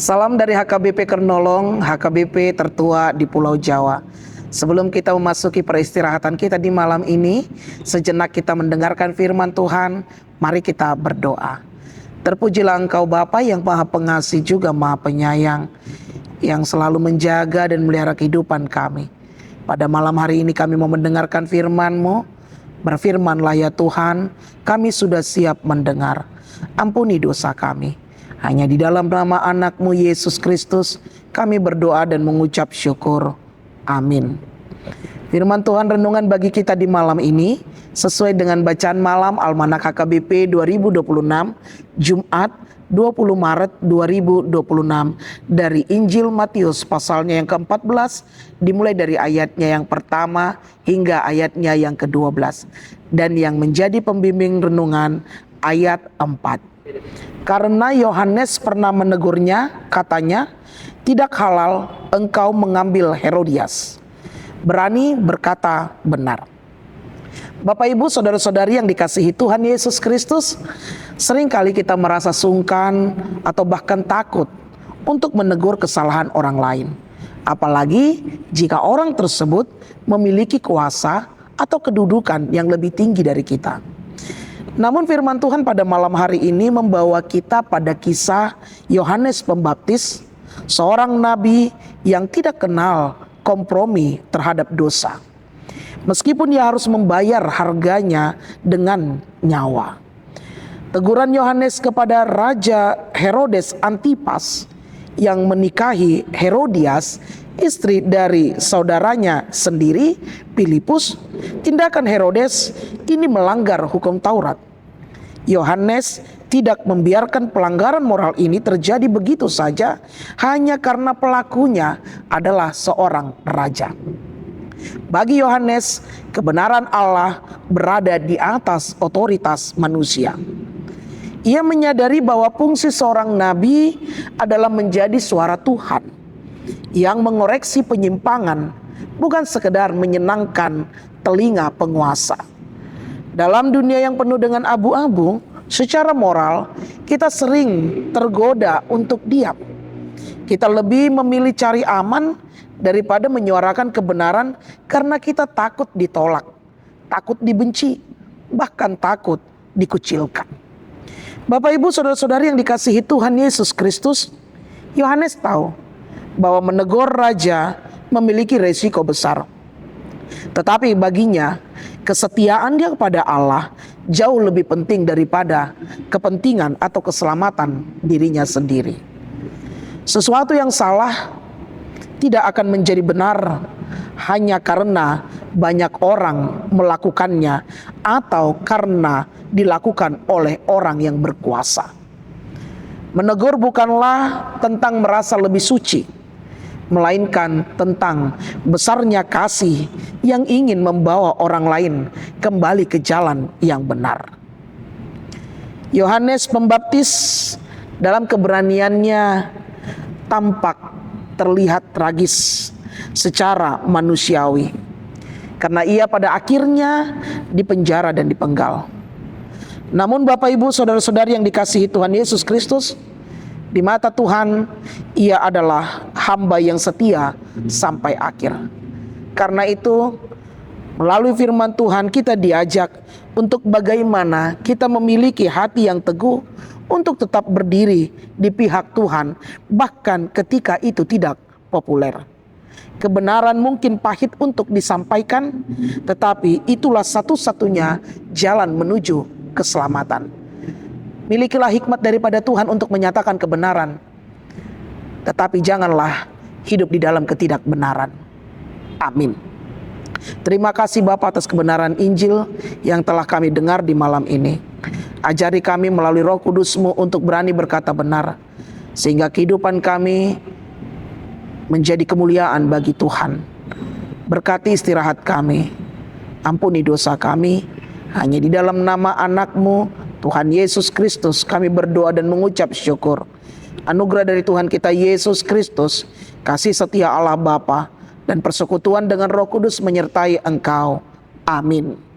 Salam dari HKBP Kernolong, HKBP tertua di Pulau Jawa. Sebelum kita memasuki peristirahatan kita di malam ini, sejenak kita mendengarkan firman Tuhan, mari kita berdoa. Terpujilah Engkau Bapa yang Maha Pengasih juga Maha Penyayang, yang selalu menjaga dan melihara kehidupan kami. Pada malam hari ini kami mau mendengarkan firman-Mu. Berfirmanlah ya Tuhan, kami sudah siap mendengar. Ampuni dosa kami. Hanya di dalam nama anak-Mu Yesus Kristus kami berdoa dan mengucap syukur. Amin. Firman Tuhan renungan bagi kita di malam ini sesuai dengan bacaan malam Almanak HKBP 2026 Jumat 20 Maret 2026 dari Injil Matius pasalnya yang ke-14 dimulai dari ayatnya yang pertama hingga ayatnya yang ke-12 dan yang menjadi pembimbing renungan ayat 4. Karena Yohanes pernah menegurnya, katanya, "Tidak halal engkau mengambil Herodias." Berani berkata benar. Bapak Ibu, saudara-saudari yang dikasihi Tuhan Yesus Kristus, seringkali kita merasa sungkan atau bahkan takut untuk menegur kesalahan orang lain. Apalagi jika orang tersebut memiliki kuasa atau kedudukan yang lebih tinggi dari kita. Namun firman Tuhan pada malam hari ini membawa kita pada kisah Yohanes Pembaptis, seorang nabi yang tidak kenal kompromi terhadap dosa. Meskipun dia harus membayar harganya dengan nyawa. Teguran Yohanes kepada Raja Herodes Antipas yang menikahi Herodias, istri dari saudaranya sendiri, Filipus, tindakan Herodes ini melanggar hukum Taurat. Yohanes tidak membiarkan pelanggaran moral ini terjadi begitu saja hanya karena pelakunya adalah seorang raja. Bagi Yohanes, kebenaran Allah berada di atas otoritas manusia. Ia menyadari bahwa fungsi seorang nabi adalah menjadi suara Tuhan yang mengoreksi penyimpangan, bukan sekedar menyenangkan telinga penguasa. Dalam dunia yang penuh dengan abu-abu, secara moral kita sering tergoda untuk diam. Kita lebih memilih cari aman daripada menyuarakan kebenaran karena kita takut ditolak, takut dibenci, bahkan takut dikucilkan. Bapak Ibu saudara-saudari yang dikasihi Tuhan Yesus Kristus, Yohanes tahu bahwa menegur raja memiliki resiko besar. Tetapi baginya, kesetiaan dia kepada Allah jauh lebih penting daripada kepentingan atau keselamatan dirinya sendiri. Sesuatu yang salah tidak akan menjadi benar hanya karena banyak orang melakukannya atau karena dilakukan oleh orang yang berkuasa. Menegur bukanlah tentang merasa lebih suci, melainkan tentang besarnya kasih yang ingin membawa orang lain kembali ke jalan yang benar. Yohanes Pembaptis dalam keberaniannya tampak terlihat tragis secara manusiawi, karena ia pada akhirnya dipenjara dan dipenggal. Namun Bapak Ibu saudara-saudari yang dikasihi Tuhan Yesus Kristus, di mata Tuhan ia adalah hamba yang setia sampai akhir. Karena itu melalui firman Tuhan kita diajak untuk bagaimana kita memiliki hati yang teguh untuk tetap berdiri di pihak Tuhan bahkan ketika itu tidak populer. Kebenaran mungkin pahit untuk disampaikan, tetapi itulah satu-satunya jalan menuju keselamatan. Milikilah hikmat daripada Tuhan untuk menyatakan kebenaran, tetapi janganlah hidup di dalam ketidakbenaran. Amin. Terima kasih Bapa atas kebenaran Injil yang telah kami dengar di malam ini. Ajari kami melalui Roh Kudus-Mu untuk berani berkata benar, sehingga kehidupan kami menjadi kemuliaan bagi Tuhan. Berkati istirahat kami, ampuni dosa kami. Hanya di dalam nama anak-Mu Tuhan Yesus Kristus kami berdoa dan mengucap syukur. Anugerah dari Tuhan kita Yesus Kristus, kasih setia Allah Bapa, dan persekutuan dengan Roh Kudus menyertai engkau. Amin.